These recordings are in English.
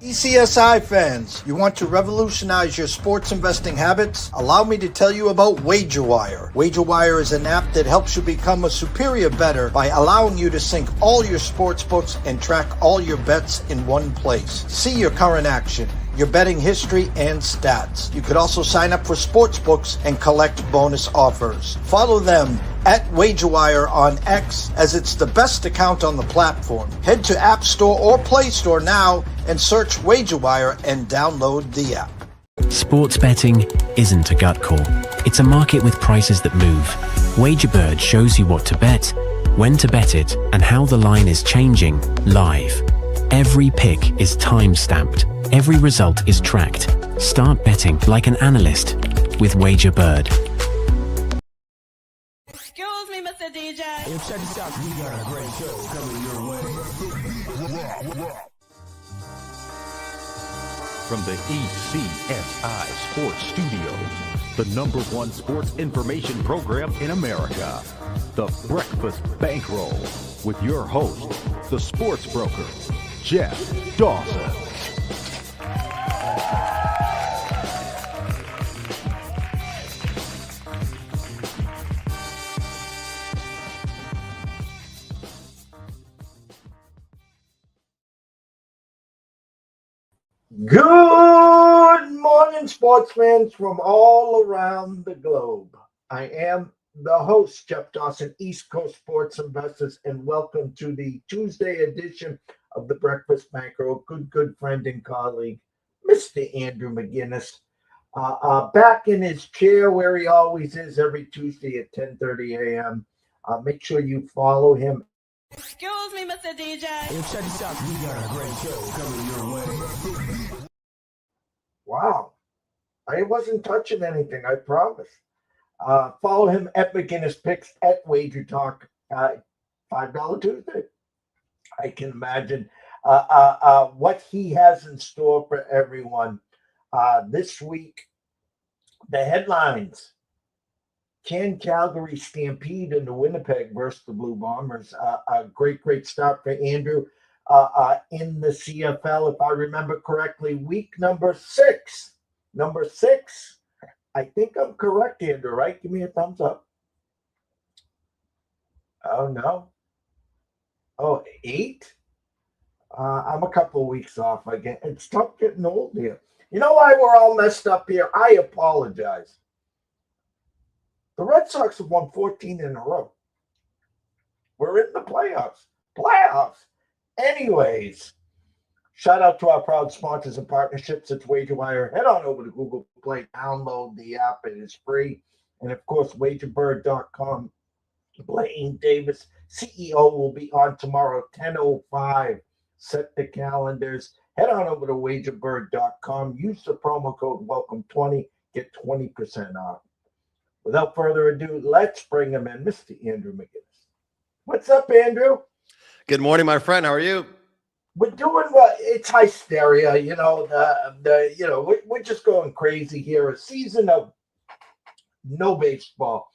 ECSI fans, you want to revolutionize your sports investing habits? Allow me to tell you about WagerWire. WagerWire is an app that helps you become a superior bettor by allowing you to sync all your sports books and track all your bets in one place. See your current action, your betting history, and stats. You could also sign up for sports books and collect bonus offers. Follow them at WagerWire on X, as it's the best account on the platform. Head to App Store or Play Store now and search WagerWire and download the app. Sports betting isn't a gut call. It's a market with prices that move. WagerBird shows you what to bet, when to bet it, and how the line is changing live. Every pick is time-stamped. Every result is tracked. Start betting like an analyst with WagerBird. Excuse me, Mr. DJ. Hey, check this out. We got a great show coming your way. From the ECSI Sports Studios, the #1 sports information program in America, The Breakfast Bankroll, with your host, the sports broker, Jeff Dawson. Good morning, sports fans from all around the globe. I am the host, Jeff Dawson, East Coast Sports Investors, and welcome to the Tuesday edition of the Breakfast Bankroll. Good friend and colleague, Mr. Andrew McInnis, back in his chair where he always is every Tuesday at 10:30 a.m. Make sure you follow him. Excuse me, Mr. DJ. Hey, check this out. We got a great show coming your way. Wow. I wasn't touching anything, I promise. Follow him at McInnis Picks at Wager Talk, $5 Tuesday. I can imagine what he has in store for everyone. This week, the headlines. Can Calgary stampede into Winnipeg versus the Blue Bombers? A great start for Andrew in the CFL, if I remember correctly. Week number 6. Number 6. I think I'm correct, Andrew, right? Give me a thumbs up. Oh, no. Oh, 8? I'm a couple of weeks off again. It's tough getting old here. You know why we're all messed up here? I apologize. The Red Sox have won 14 in a row. We're in the playoffs. Anyways, shout out to our proud sponsors and partnerships. It's WagerWire. Head on over to Google Play. Download the app. It is free. And, of course, wagerbird.com. Blaine Davis, CEO, will be on tomorrow, 10:05. Set the calendars. Head on over to wagerbird.com. Use the promo code WELCOME20. Get 20% off. Without further ado, let's bring him in, Mr. Andrew McInnis. What's up, Andrew? Good morning, my friend. How are you? We're doing well. It's hysteria, we're just going crazy here. A season of no baseball,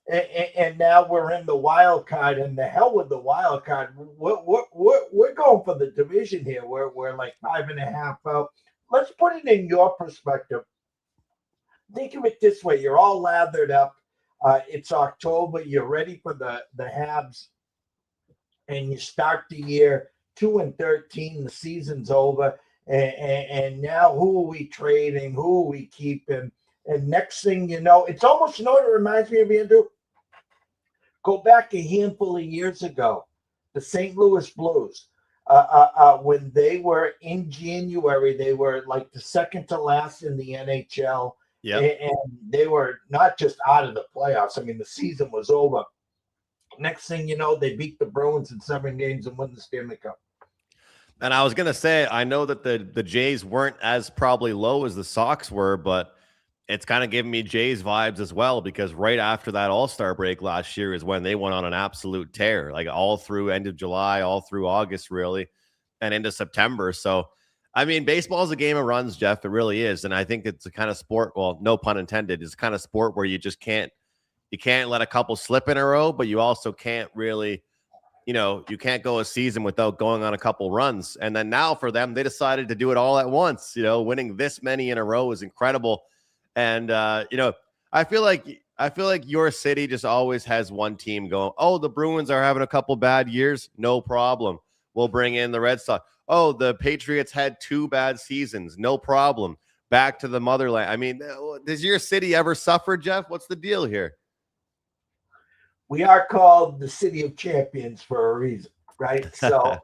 and now we're in the wild card. And the hell with the wild card. We're going for the division here. We're like 5.5 out. Let's put it in your perspective. Think of it this way. You're all lathered up. It's October. You're ready for the Habs. And you start the year 2-13. The season's over. And now who are we trading? Who are we keeping? And next thing you know, it's almost, what it reminds me of, Andrew? Go back a handful of years ago. The St. Louis Blues. When they were in January, they were like the second to last in the NHL. Yep. And they were not just out of the playoffs. I mean, the season was over. Next thing you know, they beat the Bruins in 7 games and won the Stanley Cup. And I was going to say, I know that the Jays weren't as probably low as the Sox were, but it's kind of giving me Jays vibes as well, because right after that All-Star break last year is when they went on an absolute tear, like all through end of July, all through August, really, and into September. So, I mean, baseball is a game of runs, Jeff. It really is. And I think it's a kind of sport, well, no pun intended, it's a kind of sport where you just can't let a couple slip in a row, but you also can't really you can't go a season without going on a couple runs. And then now for them, they decided to do it all at once. Winning this many in a row is incredible. And I feel like your city just always has one team going, oh, the Bruins are having a couple bad years. No problem. We'll bring in the Red Sox. Oh, the Patriots had 2 bad seasons. No problem. Back to the motherland. I mean, does your city ever suffer, Jeff? What's the deal here? We are called the City of Champions for a reason, right? So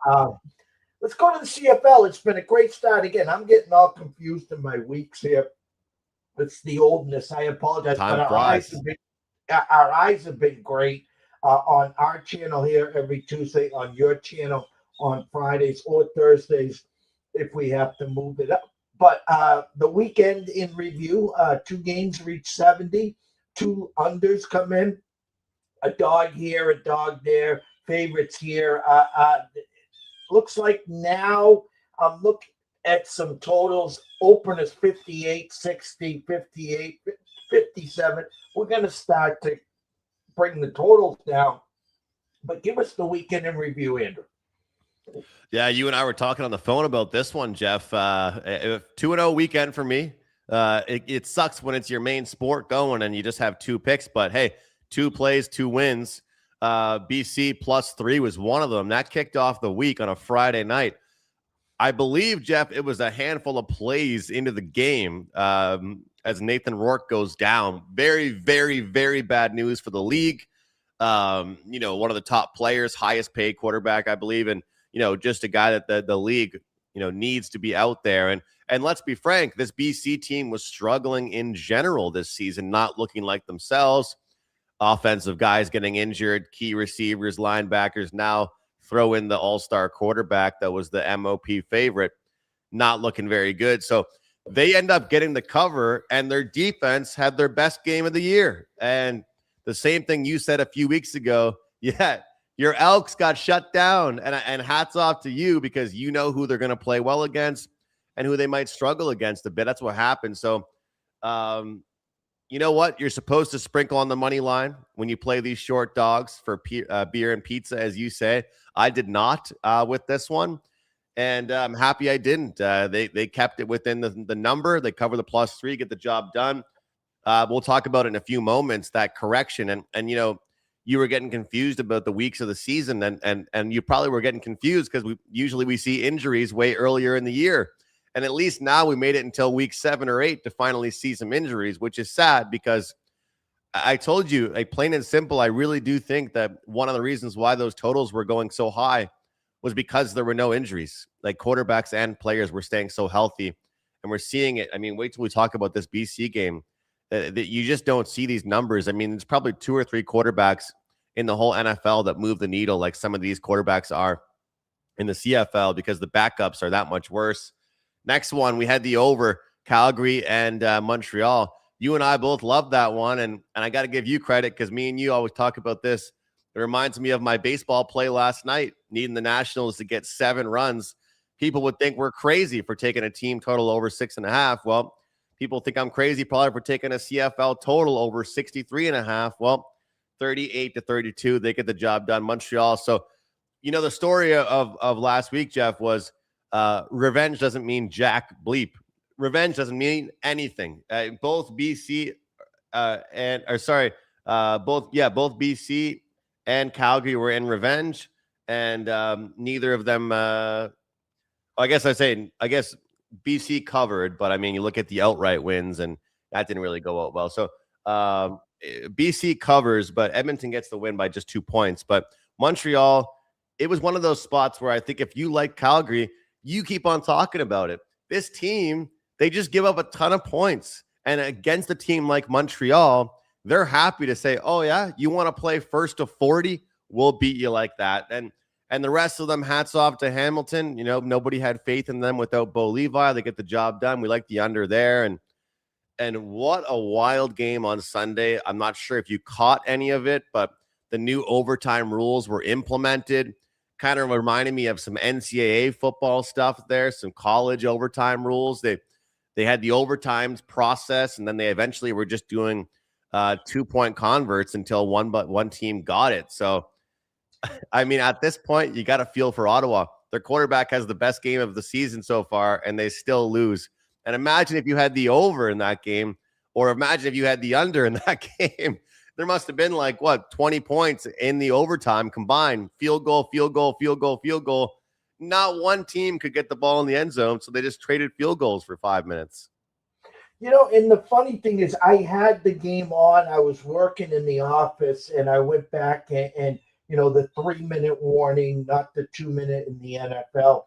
let's go to the CFL. It's been a great start. Again, I'm getting all confused in my weeks here. It's the oldness. I apologize. Time but flies. Our eyes have been great on our channel here every Tuesday, on your channel on Fridays or Thursdays if we have to move it up. But the weekend in review, 2 games reach 70, 2 unders come in. A dog here, a dog there, favorites here. Looks like now I'm looking at some totals. Open as 58, 60, 58, 57. We're going to start to bring the totals down. But give us the weekend in review, Andrew. Yeah, you and I were talking on the phone about this one, Jeff. 2-0 weekend for me. It sucks when it's your main sport going and you just have 2 picks. But, hey, 2 plays, 2 wins. BC +3 was one of them. That kicked off the week on a Friday night. I believe, Jeff, it was a handful of plays into the game as Nathan Rourke goes down. Very, very, very bad news for the league. One of the top players, highest paid quarterback, I believe, and just a guy that the league needs to be out there. And let's be frank, this BC team was struggling in general this season, not looking like themselves. Offensive guys getting injured, key receivers, linebackers. Now throw in the all-star quarterback that was the MOP favorite, not looking very good. So they end up getting the cover, and their defense had their best game of the year. And the same thing you said a few weeks ago. Yeah, your Elks got shut down, and hats off to you because you know who they're going to play well against and who they might struggle against a bit. That's what happened. So, you know what? You're supposed to sprinkle on the money line when you play these short dogs for beer and pizza, as you say. I did not with this one, and I'm happy I didn't. They kept it within the number. They cover the +3, get the job done. We'll talk about it in a few moments, that correction. And you were getting confused about the weeks of the season, and you probably were getting confused because we see injuries way earlier in the year. And at least now we made it until week 7 or 8 to finally see some injuries, which is sad because I told you, like, plain and simple, I really do think that one of the reasons why those totals were going so high was because there were no injuries. Like, quarterbacks and players were staying so healthy, and we're seeing it. I mean, wait till we talk about this BC game. That you just don't see these numbers. I mean, there's probably 2 or 3 quarterbacks in the whole NFL that move the needle like some of these quarterbacks are in the CFL because the backups are that much worse. Next one, we had the over, Calgary and Montreal. You and I both loved that one, and I got to give you credit because me and you always talk about this. It reminds me of my baseball play last night, needing the Nationals to get 7 runs. People would think we're crazy for taking a team total over 6.5. Well, people think I'm crazy probably for taking a CFL total over 63.5. Well, 38-32, they get the job done. Montreal. So, the story of last week, Jeff, was revenge doesn't mean jack bleep. Revenge doesn't mean anything. Both BC both BC and Calgary were in revenge, and neither of them. I guess BC covered, but I mean, you look at the outright wins, and that didn't really go out well. So BC covers, but Edmonton gets the win by just 2 points. But Montreal, it was one of those spots where I think if you like Calgary, you keep on talking about it. This team, they just give up a ton of points. And against a team like Montreal, they're happy to say, oh, yeah, you want to play first to 40? We'll beat you like that. And the rest of them, hats off to Hamilton. Nobody had faith in them without Bo Levi. They get the job done. We like the under there. And what a wild game on Sunday. I'm not sure if you caught any of it, but the new overtime rules were implemented. Kind of reminded me of some NCAA football stuff there, some college overtime rules. They had the overtimes process, and then they eventually were just doing 2-point converts until one team got it. So I mean, at this point, you got to feel for Ottawa. Their quarterback has the best game of the season so far, and they still lose. And imagine if you had the over in that game, or imagine if you had the under in that game. There must have been 20 points in the overtime combined. Field goal, field goal, field goal, field goal. Not one team could get the ball in the end zone, so they just traded field goals for 5 minutes. And the funny thing is, I had the game on. I was working in the office, and I went back and the 3-minute warning, not the 2-minute in the NFL.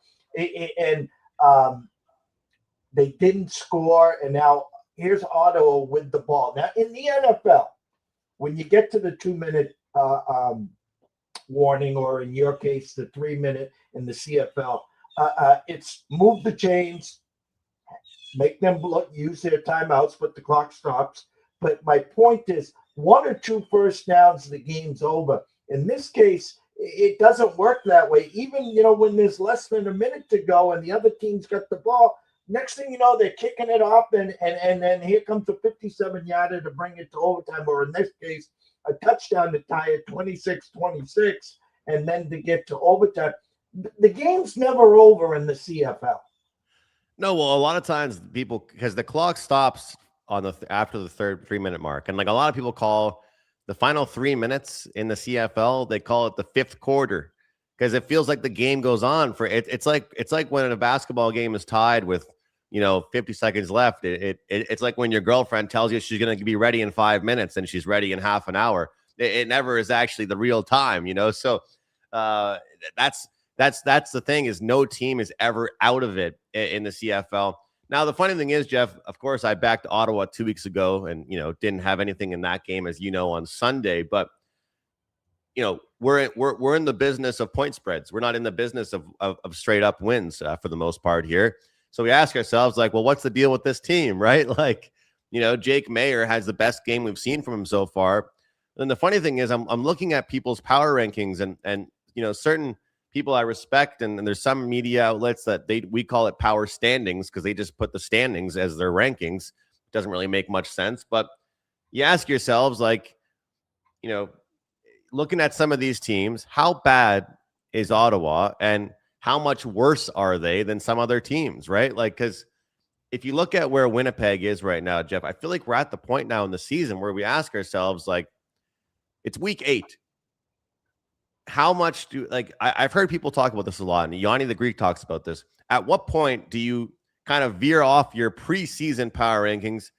They didn't score, and now here's Ottawa with the ball. Now, in the NFL, when you get to the 2-minute warning, or in your case, the 3-minute in the CFL, it's move the chains, make them use their timeouts, but the clock stops. But my point is, 1 or 2 first downs, the game's over. In this case, it doesn't work that way. Even, when there's less than a minute to go and the other team's got the ball, next thing you know, they're kicking it off, and then here comes a 57-yarder to bring it to overtime, or in this case, a touchdown to tie it 26-26, and then to get to overtime. The game's never over in the CFL. No, well, a lot of times people, because the clock stops on after the third 3-minute mark, and a lot of people call the final 3 minutes in the CFL, they call it the fifth quarter, because it feels like the game goes on for it. It's like when a basketball game is tied with 50 seconds left. It's like when your girlfriend tells you she's going to be ready in 5 minutes and she's ready in half an hour. It never is actually the real time, So that's the thing, is no team is ever out of it in the CFL. Now, the funny thing is, Jeff, of course, I backed Ottawa 2 weeks ago and, didn't have anything in that game, as on Sunday. But, we're in the business of point spreads. We're not in the business of straight up wins for the most part here. So we ask ourselves, well, what's the deal with this team, right? Jake Mayer has the best game we've seen from him so far. And the funny thing is, I'm looking at people's power rankings and certain people I respect, and there's some media outlets that we call it power standings, because they just put the standings as their rankings. It doesn't really make much sense, but you ask yourselves, looking at some of these teams, how bad is Ottawa, and how much worse are they than some other teams, right? Because if you look at where Winnipeg is right now, Jeff, I feel like we're at the point now in the season where we ask ourselves, it's week 8. How much I've heard people talk about this a lot, and Yanni the Greek talks about this. At what point do you kind of veer off your preseason power rankings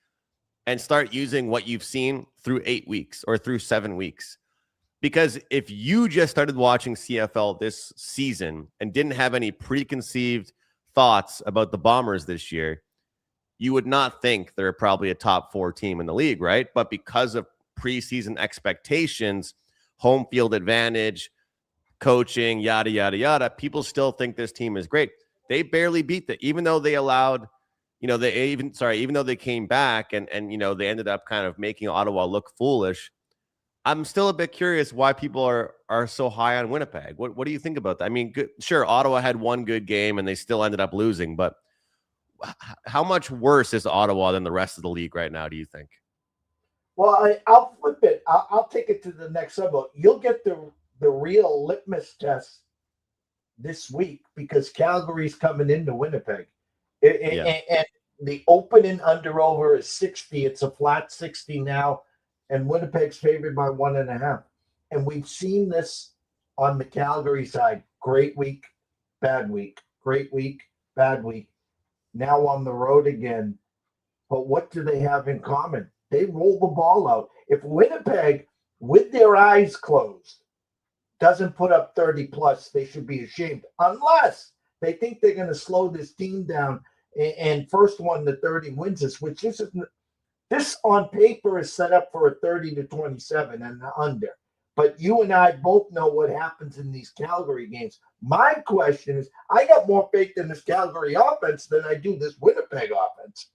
and start using what you've seen through 8 weeks or through 7 weeks? Because if you just started watching CFL this season and didn't have any preconceived thoughts about the Bombers this year, you would not think they're probably a top 4 team in the league, right? But because of preseason expectations, home field advantage, coaching, yada, yada, yada, people still think this team is great. They barely beat even though they allowed, even though they came back and they ended up kind of making Ottawa look foolish. I'm still a bit curious why people are so high on Winnipeg. What do you think about that? I mean, sure, Ottawa had one good game and they still ended up losing, but how much worse is Ottawa than the rest of the league right now, do you think? Well, I'll flip it. I'll take it to the next level. You'll get the real litmus test this week, because Calgary's coming into Winnipeg. And the opening under-over is 60. It's a flat 60 now, and Winnipeg's favored by 1.5. And we've seen this on the Calgary side. Great week, bad week. Great week, bad week. Now on the road again. But what do they have in common? They roll the ball out. If Winnipeg, with their eyes closed, doesn't put up 30+, they should be ashamed, unless they think they're going to slow this team down and first one to 30 wins this, which this on paper is set up for a 30-27 and under. But you and I both know what happens in these Calgary games. My question is, I got more faith in this Calgary offense than I do this Winnipeg offense.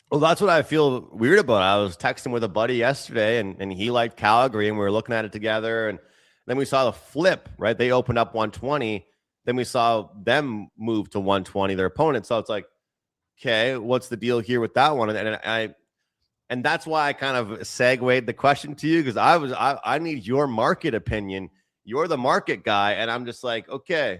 Well, that's what I feel weird about. I was texting with a buddy yesterday, and he liked Calgary, and we were looking at it together, and then we saw the flip, right? They opened up 120. Then we saw them move to 120, their opponent. So it's okay, what's the deal here with that one? And that's why I kind of segued the question to you, because I need your market opinion. You're the market guy. And I'm just like, okay,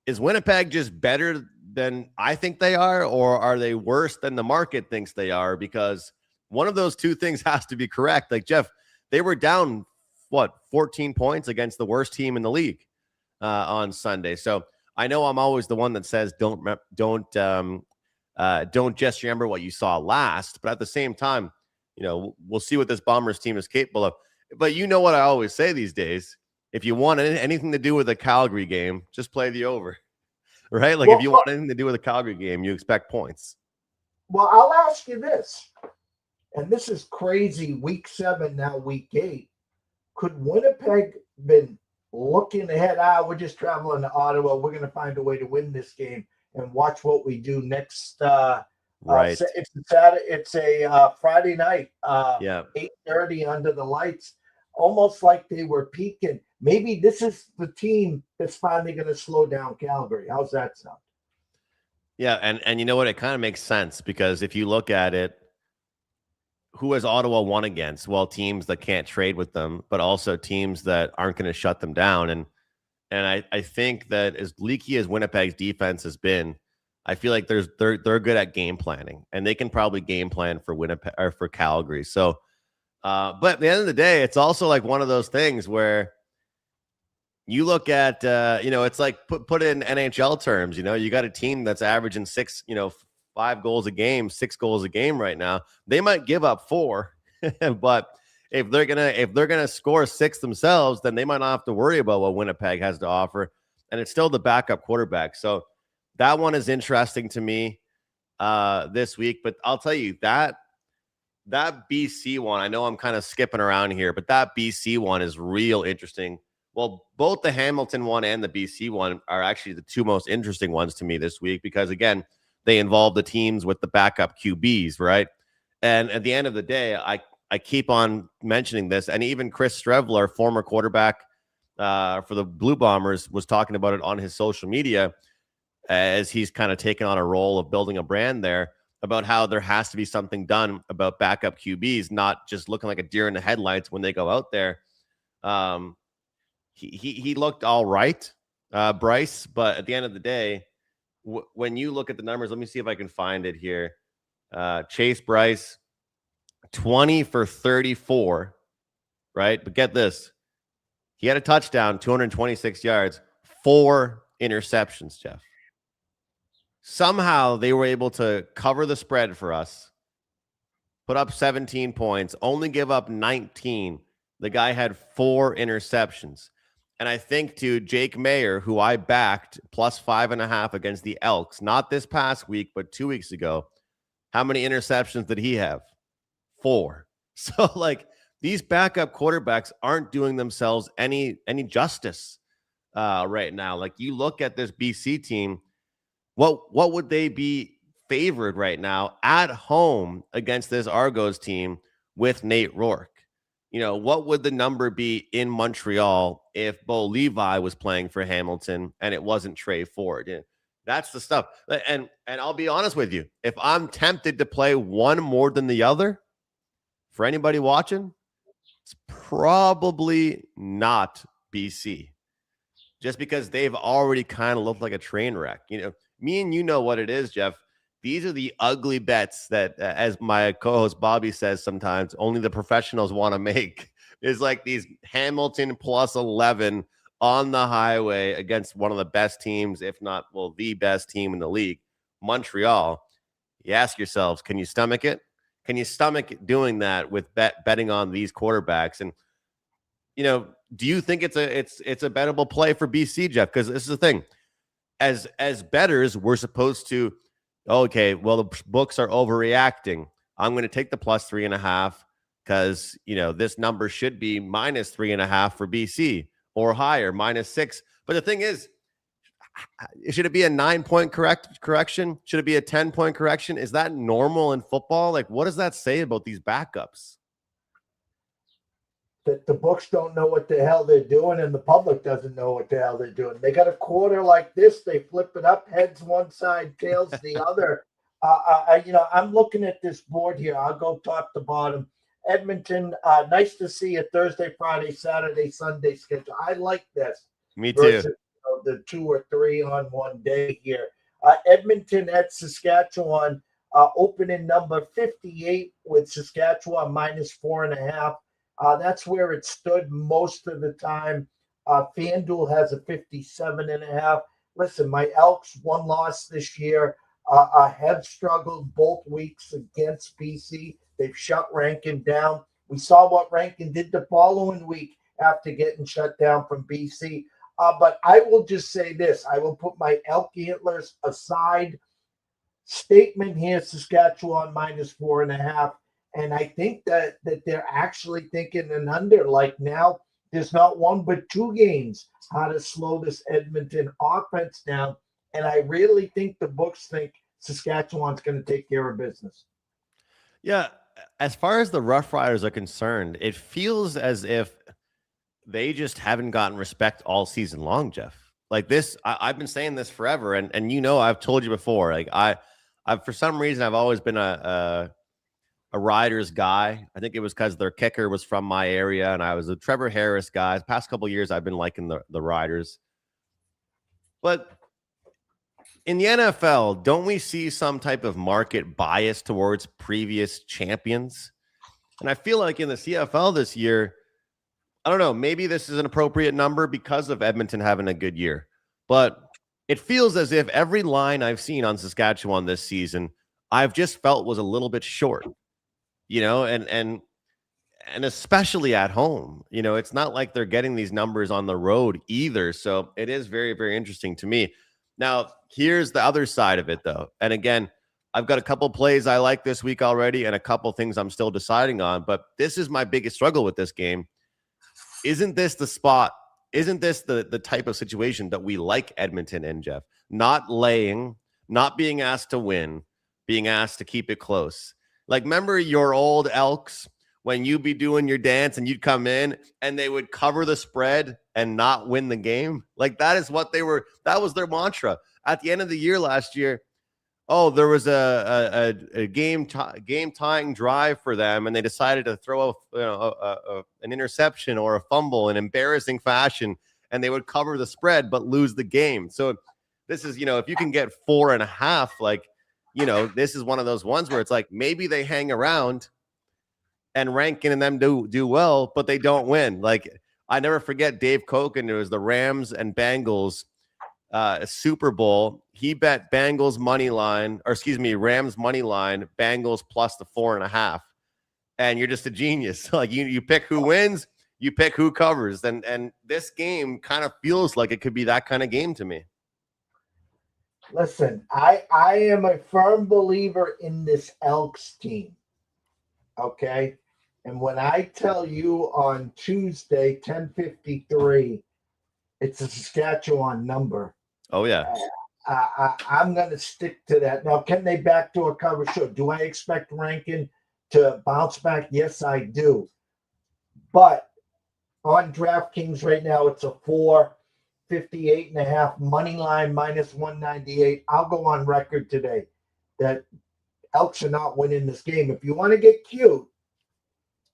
is Winnipeg just better than I think they are, or are they worse than the market thinks they are? Because one of those two things has to be correct. Like, Jeff, they were down, 14 points against the worst team in the league on Sunday. So I know I'm always the one that says don't just remember what you saw last, but at the same time, we'll see what this Bombers team is capable of. But you know what I always say these days: if you want anything to do with a Calgary game, just play the over, right? Like, if you want anything to do with a Calgary game, you expect points. Well, I'll ask you this, and this is crazy. Week 7, now week 8. Could Winnipeg been looking ahead? We're just traveling to Ottawa. We're going to find a way to win this game and watch what we do next. Right. It's a Saturday. It's a Friday night. 8:30 under the lights. Almost like they were peaking. Maybe this is the team that's finally going to slow down Calgary. How's that sound? Yeah, and you know what? It kind of makes sense, because if you look at it, who has Ottawa won against? Well, teams that can't trade with them, but also teams that aren't going to shut them down. And I think that as leaky as Winnipeg's defense has been, I feel like they're good at game planning, and they can probably game plan for Winnipeg or for Calgary. So, but at the end of the day, it's also like one of those things where you look at, it's like put in NHL terms. You got a team that's averaging 5 goals a game, 6 goals a game right now. They might give up 4, but if they're gonna score 6 themselves, then they might not have to worry about what Winnipeg has to offer, and it's still the backup quarterback. So that one is interesting to me this week. But I'll tell you that BC one, I know I'm kind of skipping around here, but that BC one is real interesting. Well, both the Hamilton one and the BC one are actually the two most interesting ones to me this week, because again, they involve the teams with the backup QBs, right? And at the end of the day, I keep on mentioning this, and even Chris Strevler, former quarterback for the Blue Bombers, was talking about it on his social media as he's kind of taken on a role of building a brand there, about how there has to be something done about backup QBs, not just looking like a deer in the headlights when they go out there. He looked all right, Bryce, but at the end of the day, when you look at the numbers, let me see if I can find it here. Chase Bryce, 20 for 34, right? But get this. He had a touchdown, 226 yards, 4 interceptions, Jeff. Somehow they were able to cover the spread for us, put up 17 points, only give up 19. The guy had 4 interceptions. And I think to Jake Mayer, who I backed plus 5.5 against the Elks, not this past week, but 2 weeks ago, how many interceptions did he have? 4. So, like, these backup quarterbacks aren't doing themselves any justice right now. Like, you look at this BC team, what would they be favored right now at home against this Argos team with Nate Rourke? What would the number be in Montreal if Bo Levi was playing for Hamilton and it wasn't Trey Ford? That's the stuff. And I'll be honest with you. If I'm tempted to play one more than the other, for anybody watching, it's probably not BC. Just because they've already kind of looked like a train wreck. Me and you know what it is, Jeff. These are the ugly bets that, as my co-host Bobby says sometimes, only the professionals want to make. Is like these Hamilton plus 11 on the highway against one of the best teams, if not, the best team in the league, Montreal. You ask yourselves, can you stomach it? Can you stomach doing that with betting on these quarterbacks? And, do you think it's a bettable play for BC, Jeff? Because this is the thing. As bettors, we're supposed to, okay, well, the books are overreacting. I'm going to take the plus 3.5 because, this number should be minus 3.5 for BC or higher, -6. But the thing is, should it be a 9-point correction? Should it be a 10-point correction? Is that normal in football? Like, what does that say about these backups? That the books don't know what the hell they're doing, and the public doesn't know what the hell they're doing. They got a quarter like this, they flip it up, heads one side, tails the other. I'm looking at this board here. I'll go top to bottom, Edmonton, nice to see a Thursday, Friday, Saturday, Sunday schedule. I like this. Me too. Versus the 2 or 3 on one day here. Edmonton at Saskatchewan, opening number 58 with Saskatchewan -4.5. That's where it stood most of the time. FanDuel has a 57.5. Listen, my Elks, 1 loss this year, have struggled both weeks against BC. They've shut Rankin down. We saw what Rankin did the following week after getting shut down from BC. But I will just say this. I will put my elk antlers aside. Statement here, Saskatchewan -4.5. And I think that they're actually thinking an under. Like now, there's not 1 but 2 games how to slow this Edmonton offense down. And I really think the books think Saskatchewan's going to take care of business. Yeah. As far as the Rough Riders are concerned, it feels as if they just haven't gotten respect all season long, Jeff. Like this, I've been saying this forever, and I've told you before. Like I've for some reason I've always been a Riders guy. I think it was because their kicker was from my area, and I was a Trevor Harris guy. The past couple of years, I've been liking the Riders. But in the NFL, don't we see some type of market bias towards previous champions? And I feel like in the CFL this year, I don't know, maybe this is an appropriate number because of Edmonton having a good year. But it feels as if every line I've seen on Saskatchewan this season, I've just felt was a little bit short, and especially at home. It's not like they're getting these numbers on the road either. So it is very, very interesting to me. Now, here's the other side of it, though. And again, I've got a couple plays I like this week already and a couple things I'm still deciding on. But this is my biggest struggle with this game. Isn't this the spot? Isn't this the type of situation that we like Edmonton in, Jeff? Not laying, not being asked to win, being asked to keep it close. Like, remember your old Elks when you'd be doing your dance and you'd come in and they would cover the spread and not win the game? Like, that is what they were. That was their mantra. At the end of the year last year, there was a game tying drive for them, and they decided to throw an interception or a fumble in embarrassing fashion, and they would cover the spread but lose the game. So this is, if you can get 4.5, like, this is one of those ones where it's like maybe they hang around and Rankin and them do well, but they don't win. Like, I never forget Dave Koken. It was the Rams and Bengals Super Bowl. He bet Rams money line, Bengals plus the 4.5. And you're just a genius. Like, you pick who wins, you pick who covers. And this game kind of feels like it could be that kind of game to me. Listen, I am a firm believer in this Elks team. Okay. And when I tell you on Tuesday, 10:53, it's a Saskatchewan number. Oh, yeah. I'm going to stick to that. Now, can they backdoor cover? Sure. Do I expect Rankin to bounce back? Yes, I do. But on DraftKings right now, it's a 458.5 money line -198. I'll go on record today that Elks are not winning this game. If you want to get cute,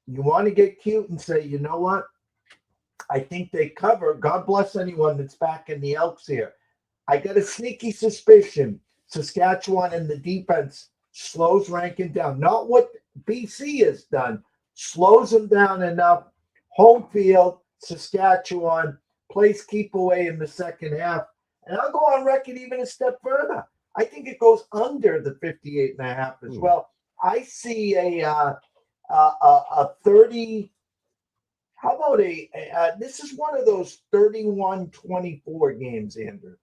and say, you know what? I think they cover. God bless anyone that's back in the Elks here. I got a sneaky suspicion Saskatchewan and the defense slows Rankin down. Not what BC has done. Slows them down enough. Home field, Saskatchewan, plays keep away in the second half. And I'll go on record even a step further. I think it goes under the 58.5 as well. I see a 30. How about this is one of those 31-24 games, Andrew.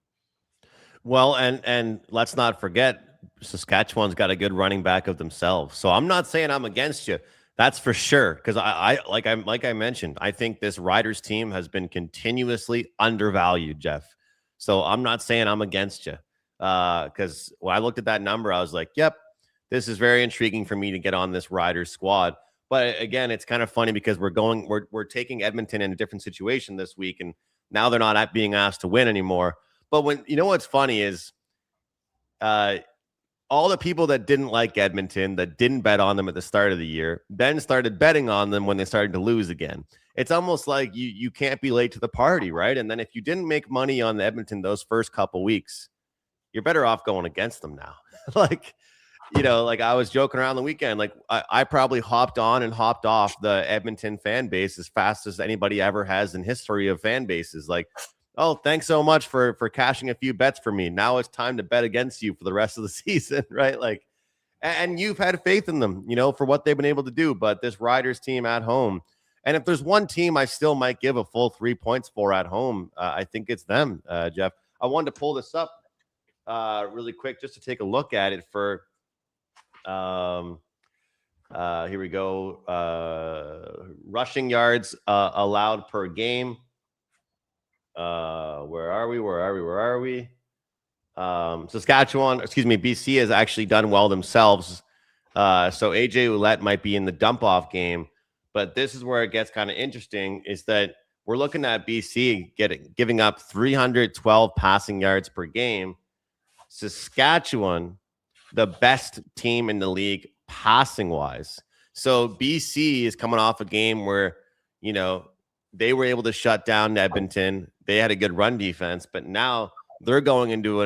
Well, and let's not forget, Saskatchewan's got a good running back of themselves. So I'm not saying I'm against you. That's for sure. Because I mentioned, I think this Riders team has been continuously undervalued, Jeff. So I'm not saying I'm against you. Because when I looked at that number, I was like, yep, this is very intriguing for me to get on this Riders squad. But again, it's kind of funny because we're taking Edmonton in a different situation this week, and now they're not being asked to win anymore. But what's funny is all the people that didn't like Edmonton, that didn't bet on them at the start of the year, then started betting on them when they started to lose again. It's almost like you can't be late to the party, right? And then if you didn't make money on Edmonton those first couple weeks, you're better off going against them now. Like, like I was joking around the weekend, like I probably hopped on and hopped off the Edmonton fan base as fast as anybody ever has in history of fan bases. Like, oh, thanks so much for cashing a few bets for me. Now it's time to bet against you for the rest of the season, right? Like, and you've had faith in them, for what they've been able to do. But this Riders team at home, and if there's one team I still might give a full 3 points for at home, I think it's them, Jeff. I wanted to pull this up really quick just to take a look at it for here we go. Rushing yards allowed per game. Where are we? Saskatchewan, BC has actually done well themselves. So AJ Ouellette might be in the dump off game, but this is where it gets kind of interesting, is that we're looking at BC giving up 312 passing yards per game. Saskatchewan, the best team in the league passing wise. So BC is coming off a game where, they were able to shut down Edmonton. They had a good run defense, but now they're going into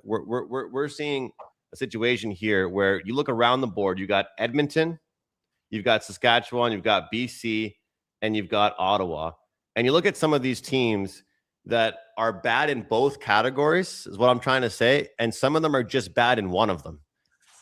we're seeing a situation here where you look around the board. You got Edmonton, you've got Saskatchewan, you've got BC, and you've got Ottawa. And you look at some of these teams that are bad in both categories, is what I'm trying to say. And some of them are just bad in one of them.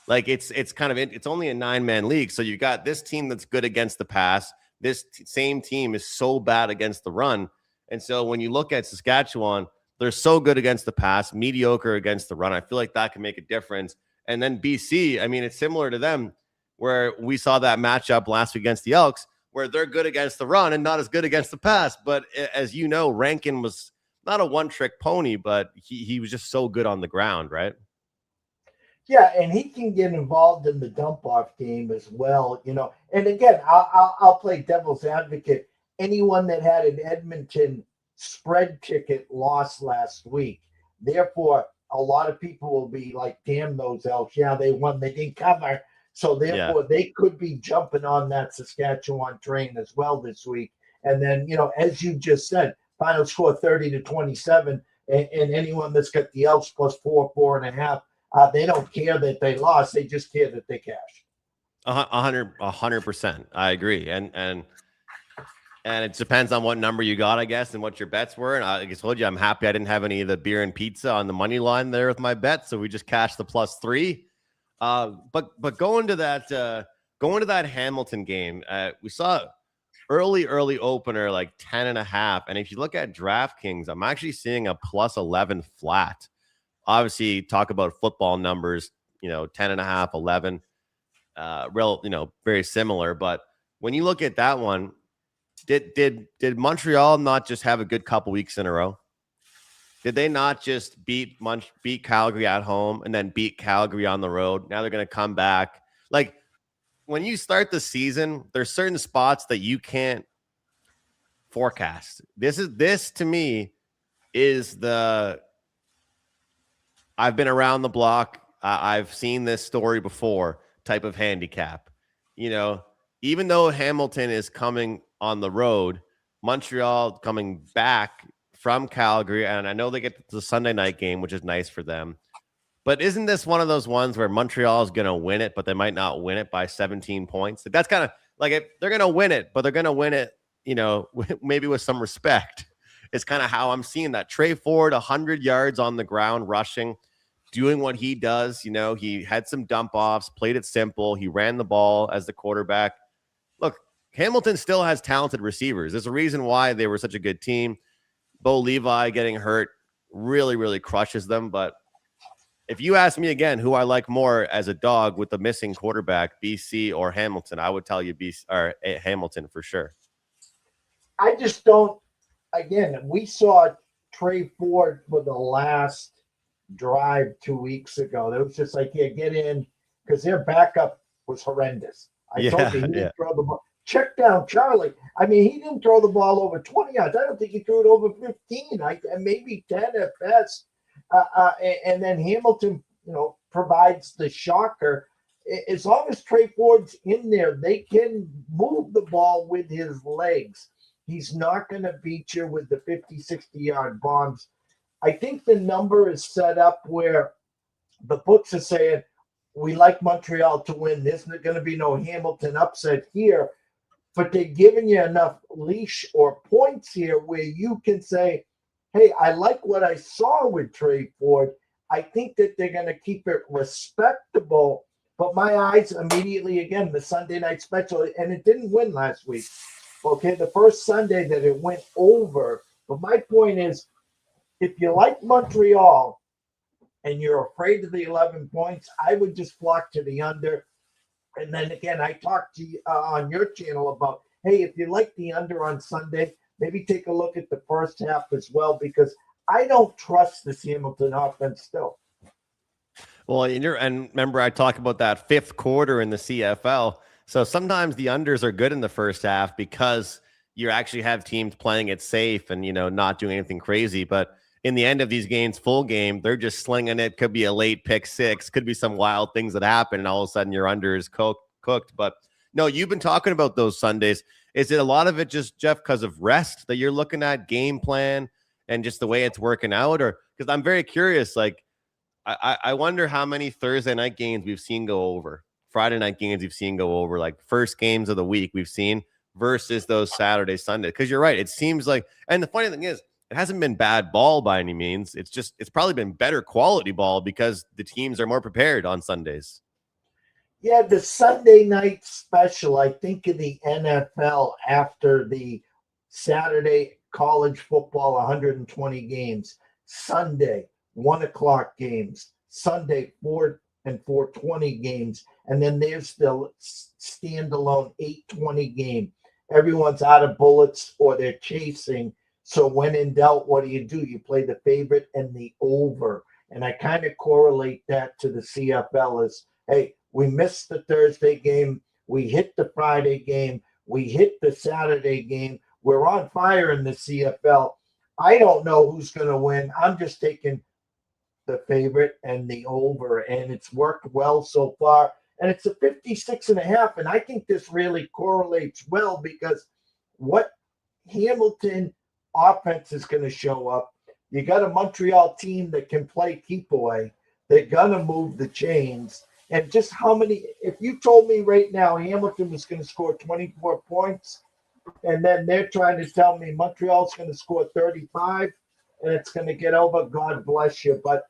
Like it's only a 9-man league. So you got this team that's good against the pass. This same team is so bad against the run. And so when you look at Saskatchewan, they're so good against the pass, mediocre against the run. I feel like that can make a difference. And then BC, it's similar to them, where we saw that matchup last week against the Elks, where they're good against the run and not as good against the pass. But as you know, Rankin was not a one-trick pony, but he was just so good on the ground, right? Yeah, and he can get involved in the dump-off game as well, And again, I'll play devil's advocate. Anyone that had an Edmonton spread ticket lost last week. Therefore, a lot of people will be like, damn those Elks. Yeah, they won. They didn't cover. So therefore, they could be jumping on that Saskatchewan train as well this week. And then, as you just said, final score 30-27. And anyone that's got the Elks plus 4.5, they don't care that they lost. They just care that they cashed. 100%. I agree. And it depends on what number you got, I guess, and what your bets were. And I told you, I'm happy I didn't have any of the beer and pizza on the money line there with my bet. So we just cashed the +3. But going to that Hamilton game, we saw early opener, like 10.5. And if you look at DraftKings, I'm actually seeing a +11 flat. Obviously, talk about football numbers, 10.5, 11, very similar. But when you look at that one, did Montreal not just have a good couple weeks in a row? Did they not just beat Calgary at home and then beat Calgary on the road? Now they're going to come back. Like, when you start the season, there's certain spots that you can't forecast. This to me is I've been around the block. I've seen this story before type of handicap. Even though Hamilton is coming on the road, Montreal coming back from Calgary, and I know they get the Sunday night game, which is nice for them. But isn't this one of those ones where Montreal is going to win it, but they might not win it by 17 points? That's kind of like, if they're going to win it, but they're going to win it, maybe with some respect. It's kind of how I'm seeing that. Trey Ford, 100 yards on the ground, rushing, doing what he does. He had some dump offs, played it simple. He ran the ball as the quarterback. Look, Hamilton still has talented receivers. There's a reason why they were such a good team. Bo Levi getting hurt really, really crushes them. But if you ask me again who I like more as a dog with the missing quarterback, BC or Hamilton, I would tell you BC or Hamilton for sure. I just don't. Again, we saw Trey Ford for the last drive 2 weeks ago. It was just like, yeah, get in, because their backup was horrendous. I told you he didn't throw the ball. Check down Charlie. He didn't throw the ball over 20 yards. I don't think he threw it over 15. Maybe 10 at best. And then Hamilton, provides the shocker. As long as Trey Ford's in there, they can move the ball with his legs. He's not going to beat you with the 50, 60-yard bombs. I think the number is set up where the books are saying, we like Montreal to win. There's not going to be no Hamilton upset here. But they're giving you enough leash or points here where you can say, hey, I like what I saw with Trey Ford. I think that they're going to keep it respectable. But my eyes immediately, again, the Sunday night special, and it didn't win last week. Okay, the first Sunday that it went over. But my point is, if you like Montreal and you're afraid of the 11 points, I would just flock to the under. And then again, I talked to you on your channel about, hey, if you like the under on Sunday, maybe take a look at the first half as well, because I don't trust this Hamilton offense still. Well, and remember, I talked about that fifth quarter in the CFL. So sometimes the unders are good in the first half because you actually have teams playing it safe and, not doing anything crazy. But in the end of these games, full game, they're just slinging it. Could be a late pick six, could be some wild things that happen, and all of a sudden your under is cooked. But no, you've been talking about those Sundays. Is it a lot of it just, Jeff, because of rest that you're looking at, game plan, and just the way it's working out? Or because I'm very curious, like, I wonder how many Thursday night games we've seen go over, Friday night games we've seen go over, like first games of the week we've seen versus those Saturday, Sunday. Because you're right. It seems like, and the funny thing is, it hasn't been bad ball by any means. It's probably been better quality ball because the teams are more prepared on Sundays. Yeah, the Sunday night special, I think in the NFL after the Saturday college football 120 games, Sunday 1 o'clock games, Sunday 4 and 4:20 games, and then there's the standalone 8:20 game. Everyone's out of bullets or they're chasing. So when in doubt, what do? You play the favorite and the over. And I kind of correlate that to the CFL as, hey, we missed the Thursday game. We hit the Friday game. We hit the Saturday game. We're on fire in the CFL. I don't know who's going to win. I'm just taking the favorite and the over, and it's worked well so far. And it's a 56.5, and I think this really correlates well because what Hamilton offense is going to show up. You got a Montreal team that can play keep away. They're going to move the chains. And just how many, if you told me right now Hamilton was going to score 24 points, and then they're trying to tell me Montreal's going to score 35, and it's going to get over, God bless you. But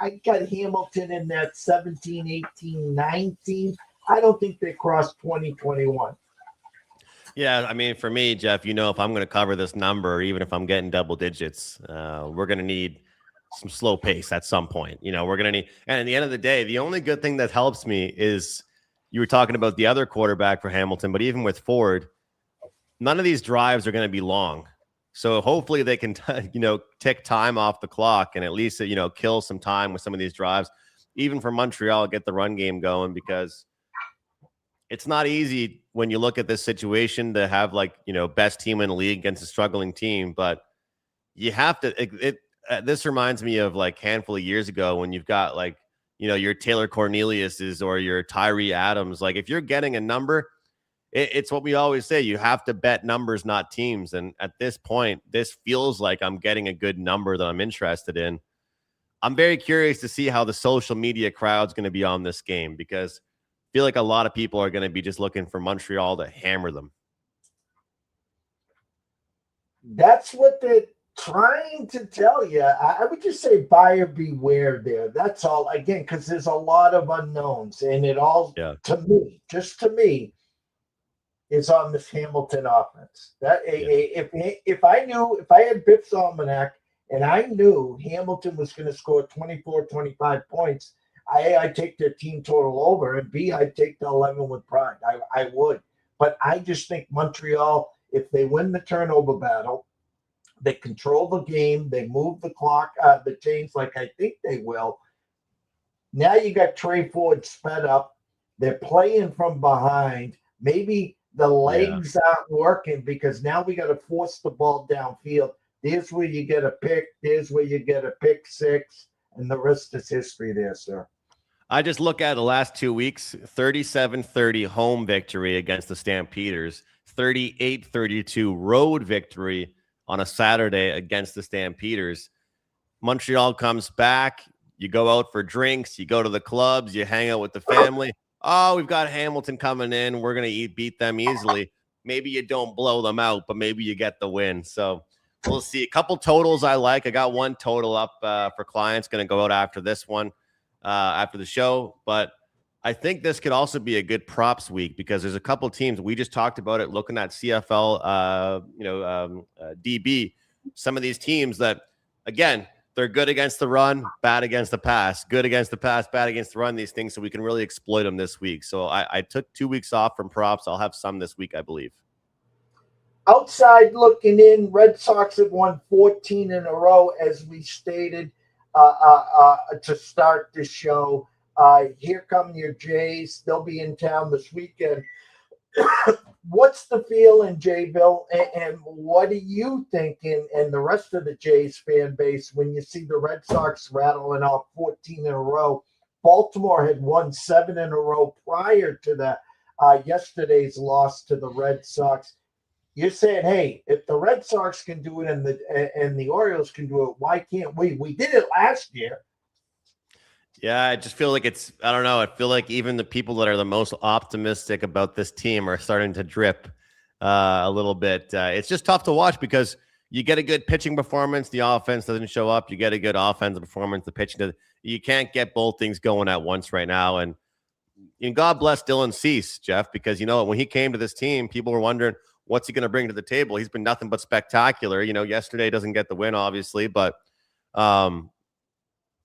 I got Hamilton in that 17, 18, 19. I don't think they cross 20, 21. Yeah, I mean, for me, Jeff, if I'm going to cover this number, even if I'm getting double digits, we're going to need some slow pace at some point. We're going to need, and at the end of the day, the only good thing that helps me is you were talking about the other quarterback for Hamilton, but even with Ford, none of these drives are going to be long. So hopefully they can, tick time off the clock and at least, kill some time with some of these drives, even for Montreal, get the run game going, because it's not easy when you look at this situation to have best team in the league against a struggling team, but you have to, this reminds me of handful of years ago when you've got your Taylor Cornelius's or your Tyree Adams. If you're getting a number, it's what we always say. You have to bet numbers, not teams. And at this point, this feels like I'm getting a good number that I'm interested in. I'm very curious to see how the social media crowd's going to be on this game, because I feel like a lot of people are going to be just looking for Montreal to hammer them. That's what they're trying to tell you. I would just say buyer beware there. That's all. Again, because there's a lot of unknowns, and it all, to me, is on this Hamilton offense. That if I had Biff's almanac and I knew Hamilton was going to score 24, 25 points, I'd take their team total over, and B, I'd take the 11 with pride. I would. But I just think Montreal, if they win the turnover battle, they control the game, they move the clock, the chains like I think they will. Now you got Trey Ford sped up. They're playing from behind. Maybe the legs aren't working because now we got to force the ball downfield. There's where you get a pick. There's where you get a pick six. And the rest is history there, sir. I just look at the last 2 weeks, 37-30 home victory against the Stampeders, 38-32 road victory on a Saturday against the Stampeders. Montreal comes back. You go out for drinks. You go to the clubs. You hang out with the family. Oh, we've got Hamilton coming in. We're going to beat them easily. Maybe you don't blow them out, but maybe you get the win. So we'll see. A couple totals I like. I got one total up for clients. Going to go out after this one, after the show. But I think this could also be a good props week because there's a couple teams. We just talked about it looking at CFL, DB. Some of these teams that, again, they're good against the run, bad against the pass, good against the pass, bad against the run, these things, so we can really exploit them this week. So I took 2 weeks off from props. I'll have some this week, I believe. Outside looking in, Red Sox have won 14 in a row, as we stated to start the show. Here come your Jays. They'll be in town this weekend. What's the feeling, Jayville, and what are you thinking and the rest of the Jays fan base when you see the Red Sox rattling off 14 in a row? Baltimore had won 7 in a row prior to that yesterday's loss to the Red Sox. You're saying, hey, if the Red Sox can do it and the Orioles can do it, why can't we? We did it last year. Yeah, I just feel like I don't know. I feel like even the people that are the most optimistic about this team are starting to drip a little bit. It's just tough to watch because you get a good pitching performance, the offense doesn't show up. You get a good offensive performance, the pitching. You can't get both things going at once right now. And God bless Dylan Cease, Jeff, because, when he came to this team, people were wondering, what's he going to bring to the table? He's been nothing but spectacular. Yesterday doesn't get the win, obviously, but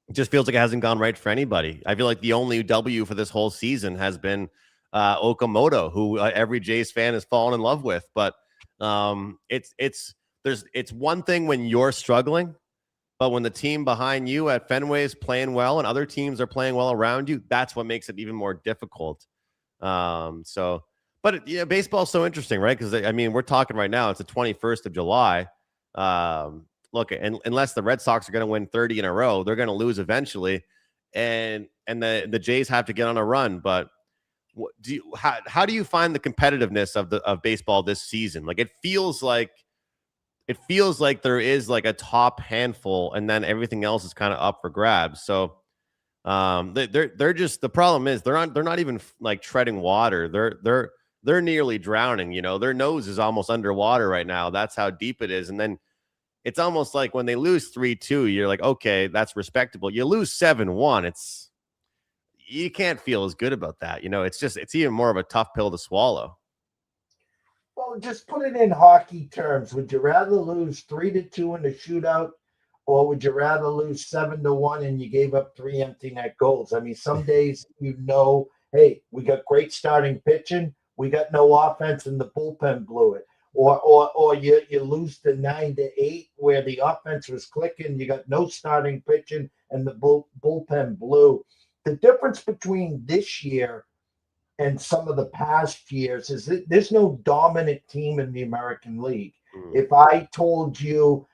it just feels like it hasn't gone right for anybody. I feel like the only W for this whole season has been Okamoto, who every Jays fan has fallen in love with. But it's one thing when you're struggling, but when the team behind you at Fenway is playing well and other teams are playing well around you, that's what makes it even more difficult. But baseball is so interesting, right? Because we're talking right now. It's the 21st of July. Look, unless the Red Sox are going to win 30 in a row, they're going to lose eventually, and the Jays have to get on a run. But how do you find the competitiveness of baseball this season? Like it feels like there is like a top handful, and then everything else is kind of up for grabs. So they're just, the problem is they're not even like treading water. They're nearly drowning. Their nose is almost underwater right now. That's how deep it is, and then. It's almost like when they lose 3-2, you're like, okay, that's respectable. You lose 7-1, you can't feel as good about that. It's even more of a tough pill to swallow. Well, just put it in hockey terms. Would you rather lose 3-2 in a shootout, or would you rather lose 7-1 and you gave up 3 empty net goals? Some days hey, we got great starting pitching, we got no offense, and the bullpen blew it. Or you lose to 9-8 where the offense was clicking, you got no starting pitching, and the bullpen blew. The difference between this year and some of the past years is that there's no dominant team in the American League. If I told you,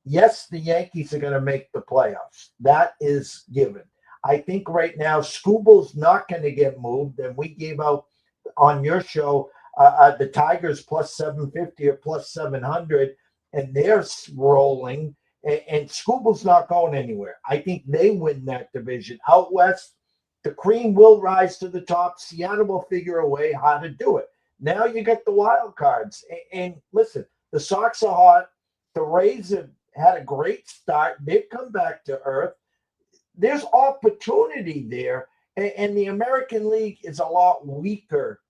yes, the Yankees are going to make the playoffs, that is given. I think right now Scooble's not going to get moved, and we gave out on your show the Tigers plus 750 or plus 700, and they're rolling, and Scooble's not going anywhere. I think they win that division. Out west, the cream will rise to the top. Seattle will figure a way how to do it. Now you got the wild cards. And listen, the Sox are hot. The Rays have had a great start. They've come back to earth. There's opportunity there, and the American League is a lot weaker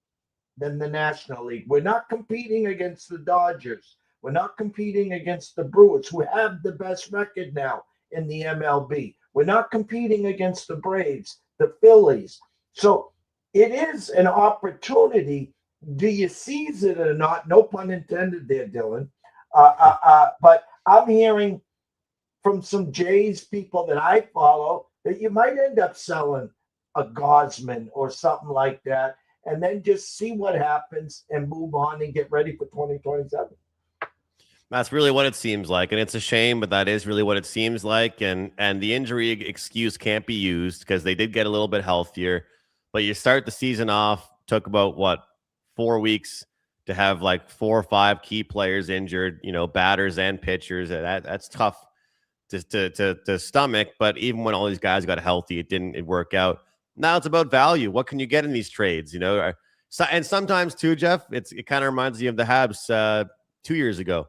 than the National League. We're not competing against the Dodgers. We're not competing against the Brewers, who have the best record now in the MLB. We're not competing against the Braves, the Phillies. So it is an opportunity. Do you seize it or not? No pun intended there, Dylan. But I'm hearing from some Jays people that I follow that you might end up selling a Gosman or something like that, and then just see what happens and move on and get ready for 2027. That's really what it seems like, and it's a shame, but that is really what it seems like. And the injury excuse can't be used because they did get a little bit healthier. But you start the season off, took about what 4 weeks to have like 4 or 5 key players injured, batters and pitchers. That's tough to stomach. But even when all these guys got healthy, it didn't work out. Now it's about value. What can you get in these trades? So, and sometimes too, Jeff, it kind of reminds you of the Habs 2 years ago.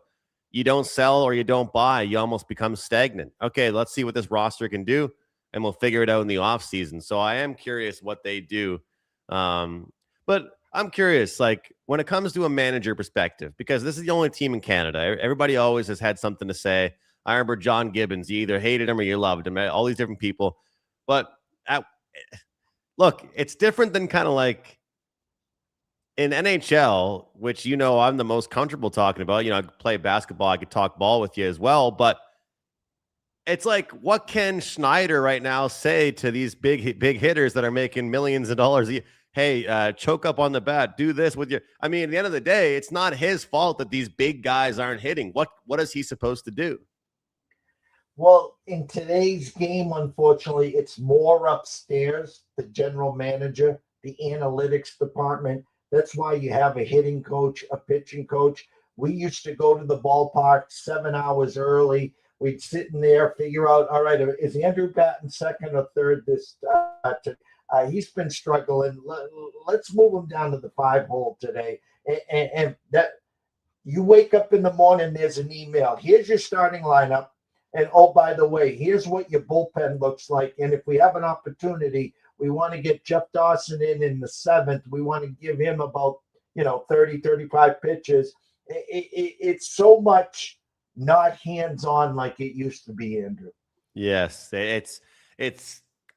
You don't sell or you don't buy, you almost become stagnant. Okay, let's see what this roster can do, and we'll figure it out in the offseason. So I am curious what they do. But I'm curious, like, when it comes to a manager perspective, because this is the only team in Canada. Everybody always has had something to say. I remember John Gibbons. You either hated him or you loved him. All these different people. But look, it's different than kind of like in NHL, which, I'm the most comfortable talking about. I could play basketball. I could talk ball with you as well. But it's like, what can Schneider right now say to these big hitters that are making millions of dollars? Hey, choke up on the bat. Do this with your. I mean, at the end of the day, it's not his fault that these big guys aren't hitting. What is he supposed to do? Well, in today's game, unfortunately, it's more upstairs, the general manager, the analytics department. That's why you have a hitting coach, a pitching coach. We used to go to the ballpark 7 hours early. We'd sit in there, figure out, all right, is Andrew batting second or third this he's been struggling. Let's move him down to the 5-hole today. And that you wake up in the morning, there's an email. Here's your starting lineup. And, oh, by the way, here's what your bullpen looks like. And if we have an opportunity, we want to get Jeff Dawson in the 7th. We want to give him about, 30, 35 pitches. It's so much not hands-on like it used to be, Andrew. Yes, it's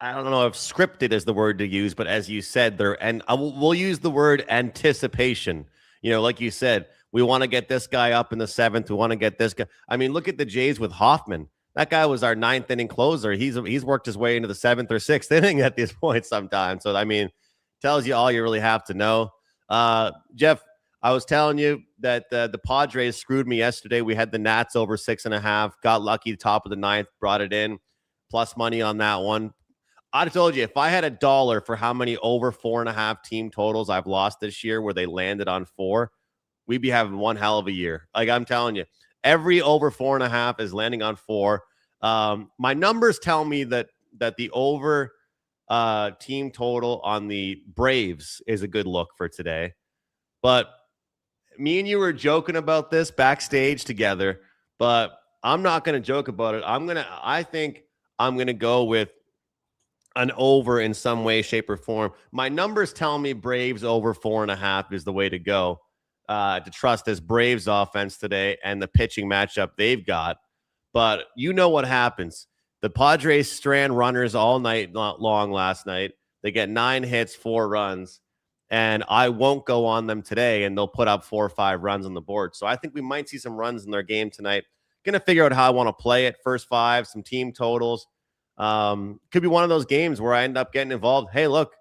I don't know if scripted is the word to use, but as you said, we'll use the word anticipation. Like you said, we want to get this guy up in the 7th. We want to get this guy. I mean, look at the Jays with Hoffman. That guy was our 9th inning closer. He's worked his way into the 7th or 6th inning at this point sometimes. So, I mean, tells you all you really have to know. Jeff, I was telling you that the Padres screwed me yesterday. We had the Nats over 6.5. Got lucky, top of the 9th, brought it in. Plus money on that one. I told you, if I had $1 for how many over 4.5 team totals I've lost this year where they landed on 4, we'd be having one hell of a year. Like, I'm telling you. Every over 4.5 is landing on 4. My numbers tell me that the over team total on the Braves is a good look for today. But me and you were joking about this backstage together, but I'm not going to joke about it. I think I'm going to go with an over in some way, shape, or form. My numbers tell me Braves over 4.5 is the way to go. To trust this Braves offense today and the pitching matchup they've got. But you know what happens. The Padres strand runners all night long last night. They get 9 hits, 4 runs, and I won't go on them today, and they'll put up 4 or 5 runs on the board. So I think we might see some runs in their game tonight. Going to figure out how I want to play it. First 5, some team totals. Could be one of those games where I end up getting involved. Hey, look,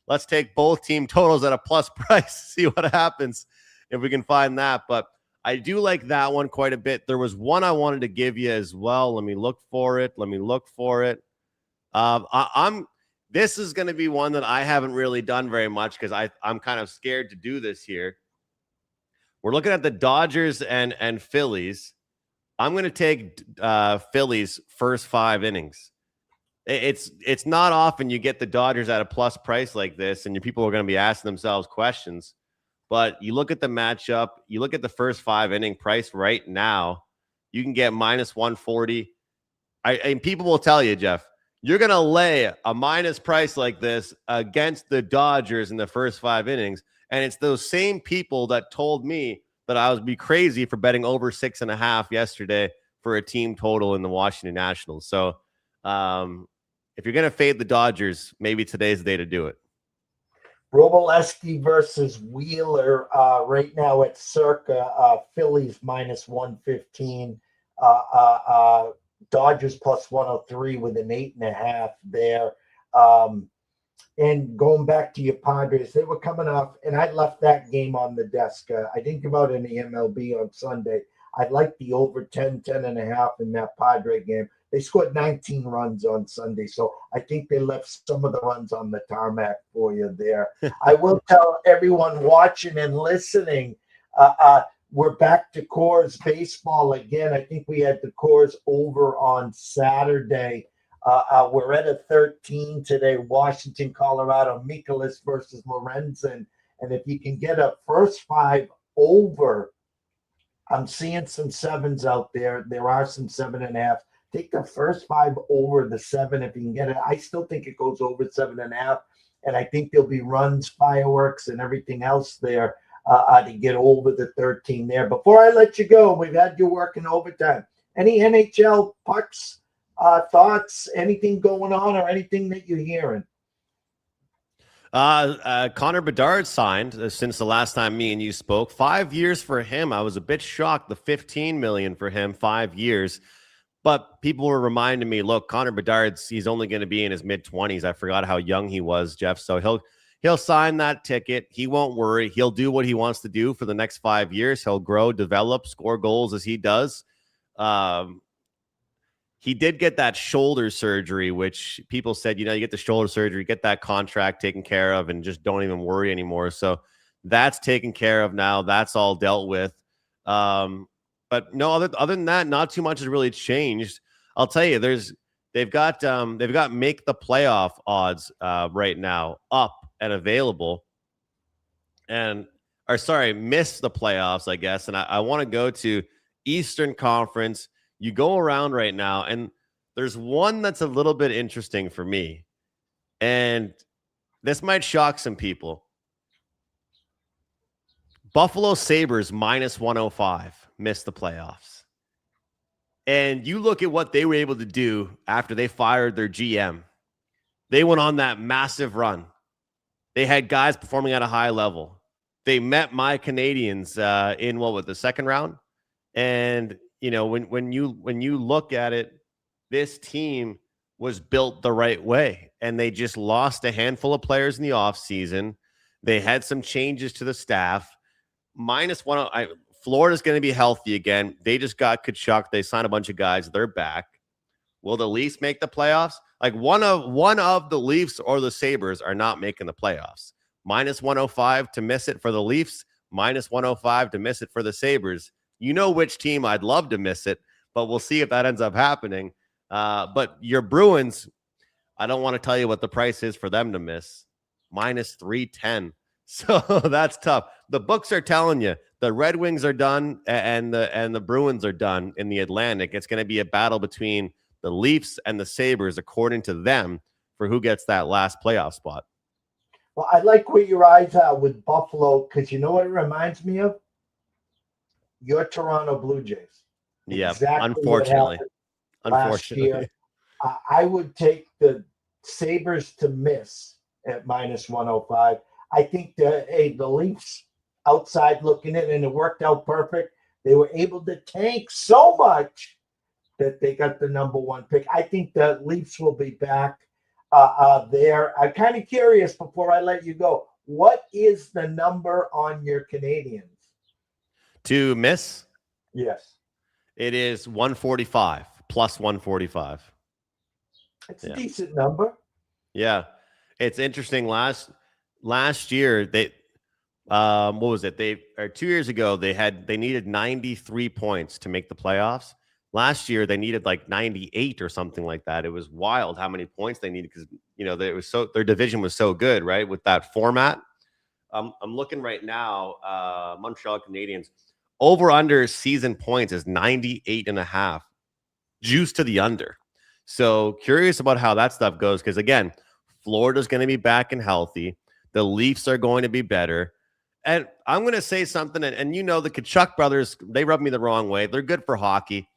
let's take both team totals at a plus price, see what happens. If we can find that. But I do like that one quite a bit. There was one I wanted to give you as well. Let me look for it. This is going to be one that I haven't really done very much because I'm kind of scared to do this here. We're looking at the Dodgers and Phillies. I'm going to take Phillies first 5 innings. It's not often you get the Dodgers at a plus price like this, and your people are going to be asking themselves questions. But you look at the matchup, you look at the first 5 inning price right now, you can get minus 140. And people will tell you, Jeff, you're going to lay a minus price like this against the Dodgers in the first 5 innings. And it's those same people that told me that I would be crazy for betting over 6.5 yesterday for a team total in the Washington Nationals. So if you're going to fade the Dodgers, maybe today's the day to do it. Robolesky versus Wheeler right now at circa Phillies minus 115, Dodgers plus 103 with an 8.5 there. And going back to your Padres, they were coming off, and I left that game on the desk. I didn't give out any MLB on Sunday. I like the over 10.5 in that Padre game. They scored 19 runs on Sunday, so I think they left some of the runs on the tarmac for you there. I will tell everyone watching and listening, we're back to Coors baseball again. I think we had the Coors over on Saturday. We're at a 13 today, Washington, Colorado, McInnis versus Lorenzen. And if you can get a first 5 over, I'm seeing some 7s out there. There are some 7.5. Take the first 5 over the 7 if you can get it. I still think it goes over 7.5. And I think there'll be runs, fireworks, and everything else there to get over the 13 there. Before I let you go, we've had you working overtime. Any NHL pucks, thoughts, anything going on or anything that you're hearing? Connor Bedard signed since the last time me and you spoke. 5 years for him. I was a bit shocked. The $15 million for him, 5 years. But people were reminding me, look, Connor Bedard's, he's only going to be in his mid-20s. I forgot how young he was, Jeff. So he'll sign that ticket. He won't worry. He'll do what he wants to do for the next 5 years. He'll grow, develop, score goals as he does. He did get that shoulder surgery, which people said, you get the shoulder surgery, get that contract taken care of, and just don't even worry anymore. So that's taken care of now. That's all dealt with. But no, other than that, not too much has really changed. I'll tell you, they've got make the playoff odds right now up and available, miss the playoffs, I guess. And I want to go to Eastern Conference. You go around right now, and there's one that's a little bit interesting for me, and this might shock some people. Buffalo Sabres minus 105 missed the playoffs. And you look at what they were able to do after they fired their GM. They went on that massive run. They had guys performing at a high level. They met my Canadians in the second round. And when you look at it, this team was built the right way, and they just lost a handful of players in the offseason. They had some changes to the staff. Minus 1, Florida's going to be healthy again. They just got Kachuk. They signed a bunch of guys. They're back. Will the Leafs make the playoffs? Like one of the Leafs or the Sabres are not making the playoffs. Minus 105 to miss it for the Leafs. Minus 105 to miss it for the Sabres. You know which team I'd love to miss it, but we'll see if that ends up happening. But your Bruins, I don't want to tell you what the price is for them to miss. Minus 310. So that's tough. The books are telling you the Red Wings are done and the Bruins are done in the Atlantic. It's going to be a battle between the Leafs and the Sabres, according to them, for who gets that last playoff spot. Well, I like where your eyes are with Buffalo, because you know what it reminds me of? Your Toronto Blue Jays. Yeah, exactly unfortunately. Last year. I would take the Sabres to miss at minus 105. I think the Leafs outside looking in, and it worked out perfect. They were able to tank so much that they got the number 1 pick. I think the Leafs will be back there. I'm kind of curious before I let you go. What is the number on your Canadians? To miss? Yes. It is 145, plus 145. It's a decent number. Yeah. It's interesting. Last year, they what was it? 2 years ago, they needed 93 points to make the playoffs. Last year, they needed like 98 or something like that. It was wild how many points they needed because their division was so good, right? With that format. I'm looking right now, Montreal Canadiens. Over under season points is 98.5. Juice to the under. So curious about how that stuff goes, because again, Florida's going to be back and healthy. The Leafs are going to be better. And I'm going to say something, and the Kachuk brothers, they rub me the wrong way. They're good for hockey.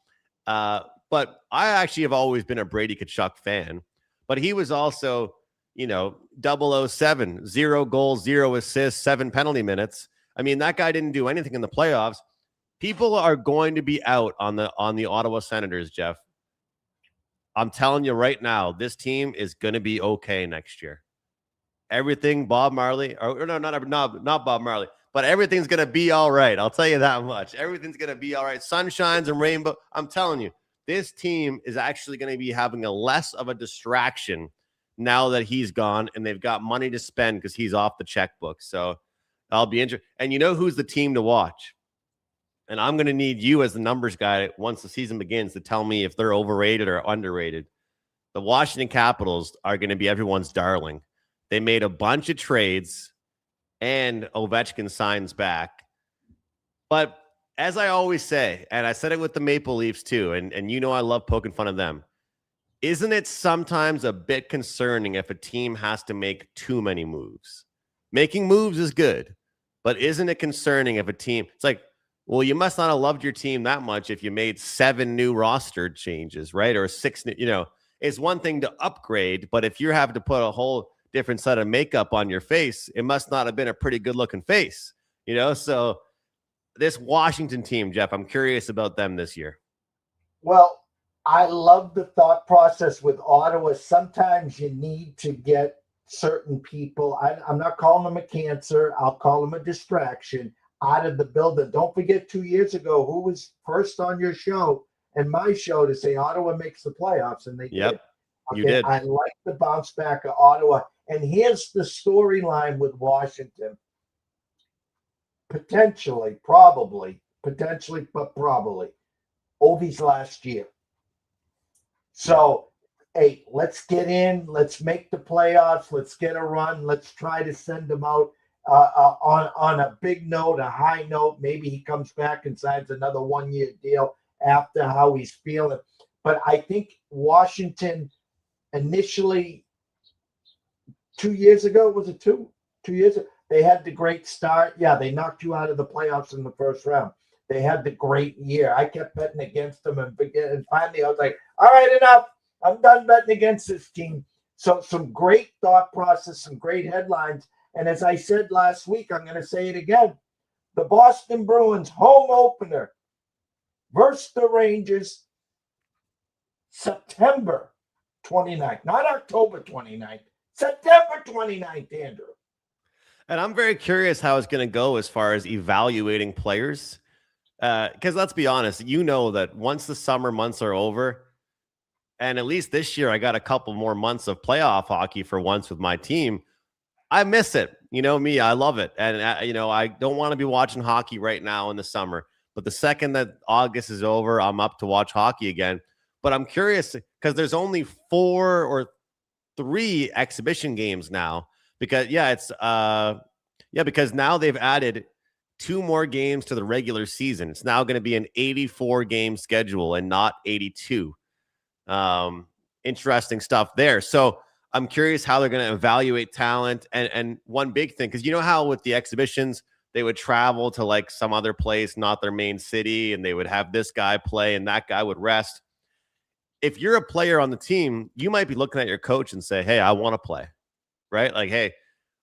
But I actually have always been a Brady Kachuk fan. But he was also, 007, 0 goals, 0 assists, 7 penalty minutes. I mean, that guy didn't do anything in the playoffs. People are going to be out on the Ottawa Senators, Jeff. I'm telling you right now, this team is going to be okay next year. Everything Bob Marley, or no, not Bob Marley, but but everything's going to be all right. I'll tell you that much. Everything's going to be all right. Sun shines and rainbow. I'm telling you, this team is actually going to be having a less of a distraction now that he's gone, and they've got money to spend because he's off the checkbook. So I'll be interested. And you know who's the team to watch? And I'm going to need you as the numbers guy once the season begins to tell me if they're overrated or underrated. The Washington Capitals are going to be everyone's darling. They made a bunch of trades, and Ovechkin signs back. But as I always say, and I said it with the Maple Leafs too, and you know I love poking fun of them, isn't it sometimes a bit concerning if a team has to make too many moves? Making moves is good, but isn't it concerning if a team, it's like, well, you must not have loved your team that much if you made 7 new roster changes, right? Or 6, it's one thing to upgrade, but if you're having to put a whole different set of makeup on your face, it must not have been a pretty good looking face, So this Washington team, Jeff, I'm curious about them this year. Well, I love the thought process with Ottawa. Sometimes you need to get certain people, I'm not calling them a cancer, I'll call them a distraction, out of the building. Don't forget 2 years ago, who was first on your show and my show to say Ottawa makes the playoffs, and they did. Okay, you did. I like the bounce back of Ottawa. And here's the storyline with Washington. Potentially, but probably, Ovi's last year. So, hey, let's get in. Let's make the playoffs. Let's get a run. Let's try to send them out on a big note, a high note. Maybe he comes back and signs another 1-year deal after how he's feeling. But I think Washington initially, 2 years ago, was it 2 years ago? They had the great start. Yeah, they knocked you out of the playoffs in the first round. They had the great year. I kept betting against them, and finally I was like, all right, enough. I'm done betting against this team. So some great thought process, some great headlines. And as I said last week, I'm going to say it again. The Boston Bruins home opener versus the Rangers, September 29th, not October 29th, September 29th, Andrew. And I'm very curious how it's going to go as far as evaluating players. Because let's be honest, that once the summer months are over, and at least this year I got a couple more months of playoff hockey for once with my team, I miss it. You know me, I love it. And, I don't want to be watching hockey right now in the summer. But the second that August is over, I'm up to watch hockey again. But I'm curious because there's only 4 or 3 exhibition games now. Because, because now they've added 2 more games to the regular season. It's now going to be an 84-game schedule and not 82. Interesting stuff there. So I'm curious how they're going to evaluate talent. And one big thing, because you know how with the exhibitions, they would travel to like some other place, not their main city, and they would have this guy play and that guy would rest. If you're a player on the team, you might be looking at your coach and say, hey, I want to play, right? Like, hey,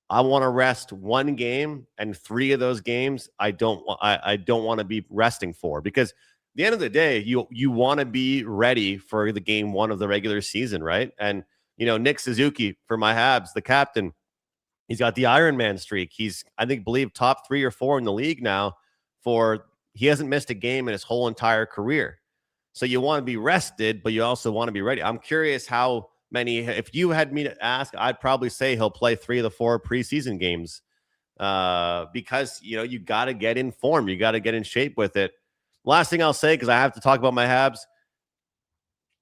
I want to rest 1 game, and 3 of those games I don't want to be resting for, because at the end of the day, you want to be ready for the game 1 of the regular season, right? And Nick Suzuki for my Habs, the captain, he's got the Iron Man streak. He's believe top 3 or 4 in the league now. He hasn't missed a game in his whole entire career. So you want to be rested, but you also want to be ready. I'm curious how many, if you had me to ask, I'd probably say he'll play 3 of the 4 preseason games because, you got to get in form. You got to get in shape with it. Last thing I'll say, because I have to talk about my Habs,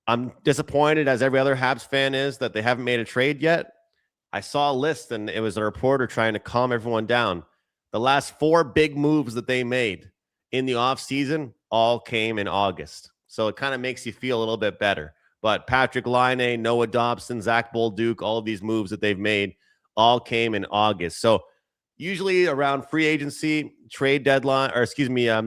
I'm disappointed, as every other Habs fan is, that they haven't made a trade yet. I saw a list, and it was a reporter trying to calm everyone down. The last 4 big moves that they made in the offseason all came in August. So it kind of makes you feel a little bit better. But Patrick Laine, Noah Dobson, Zach Bolduc, all of these moves that they've made all came in August. So usually around free agency, trade deadline,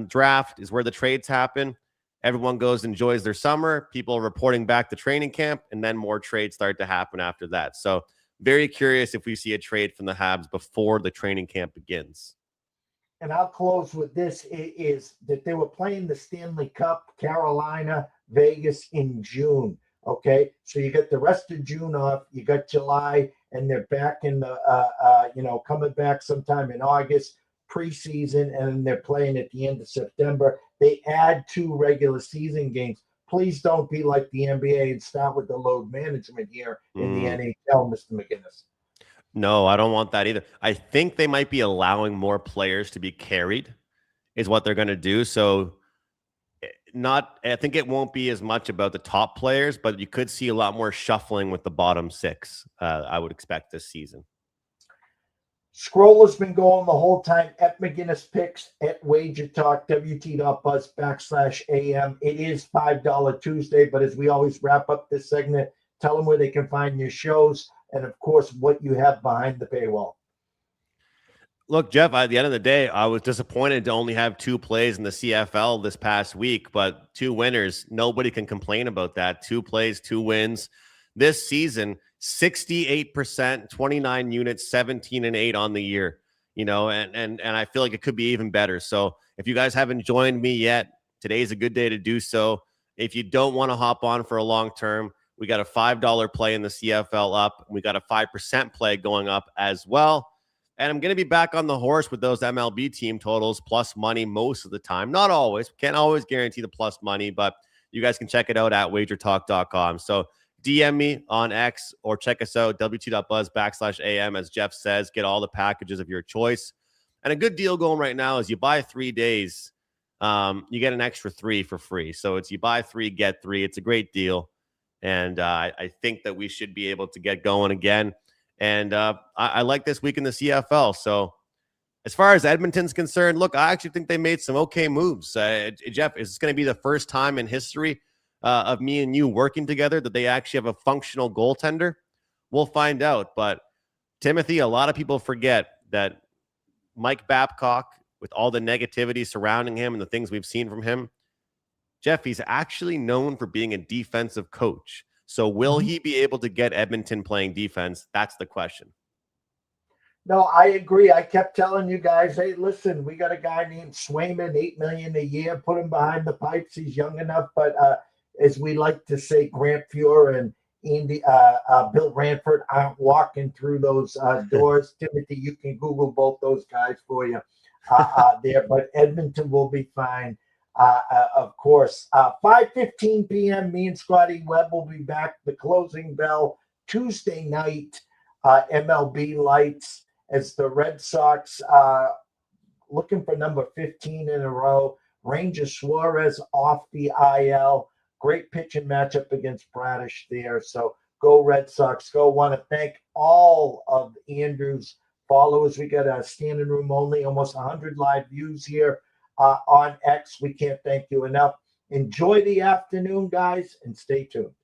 draft is where the trades happen. Everyone goes, enjoys their summer. People are reporting back to training camp, and then more trades start to happen after that. So very curious if we see a trade from the Habs before the training camp begins. And I'll close with this, is that they were playing the Stanley Cup, Carolina, Vegas in June. Okay, so you get the rest of June off, you got July, and they're back in the, coming back sometime in August. preseason, and they're playing at the end of September. They add 2 regular season games. Please don't be like the NBA and start with the load management here in the NHL, Mr. McInnis. No, I don't want that either. I think they might be allowing more players to be carried is what they're going to do. So I think it won't be as much about the top players, but you could see a lot more shuffling with the bottom 6. I would expect this season. Scroller's been going the whole time at McInnis Picks at Wager Talk, WT.buzz/AM. It is $5 Tuesday, but as we always wrap up this segment, tell them where they can find your shows and, of course, what you have behind the paywall. Look, Jeff, at the end of the day, I was disappointed to only have 2 plays in the CFL this past week, but 2 winners. Nobody can complain about that. 2 plays, 2 wins. This season, 68%, 29 units, 17-8 on the year, and I feel like it could be even better. So if you guys haven't joined me yet, today's a good day to do so. If you don't want to hop on for a long term, we got a $5 play in the CFL up. We got a 5% play going up as well. And I'm going to be back on the horse with those MLB team totals plus money most of the time. Not always. Can't always guarantee the plus money, but you guys can check it out at wagertalk.com. So DM me on X or check us out, wt.buzz/AM. As Jeff says, get all the packages of your choice. And a good deal going right now is you buy 3 days, you get an extra 3 for free. So it's you buy 3, get 3. It's a great deal. And I think that we should be able to get going again. And I like this week in the CFL. So as far as Edmonton's concerned, look, I actually think they made some okay moves. Jeff, is this going to be the first time in history of me and you working together that they actually have a functional goaltender? We'll find out. But Timothy, a lot of people forget that Mike Babcock, with all the negativity surrounding him and the things we've seen from him, Jeff, he's actually known for being a defensive coach. So will he be able to get Edmonton playing defense? That's the question. No, I agree. I kept telling you guys, hey, listen, we got a guy named Swayman, $8 million a year. Put him behind the pipes. He's young enough, but as we like to say, Grant Fuhr and Bill Ranford aren't walking through those doors. Timothy, you can Google both those guys for you there. But Edmonton will be fine. Of course, 5:15 p.m. Me and Scotty Webb will be back. The closing bell Tuesday night. MLB lights as the Red Sox looking for number 15 in a row. Ranger Suarez off the IL. Great pitching matchup against Bradish there. So go Red Sox. Go. Want to thank all of Andrew's followers. We got a standing room only, almost 100 live views here. On X. We can't thank you enough. Enjoy the afternoon, guys, and stay tuned.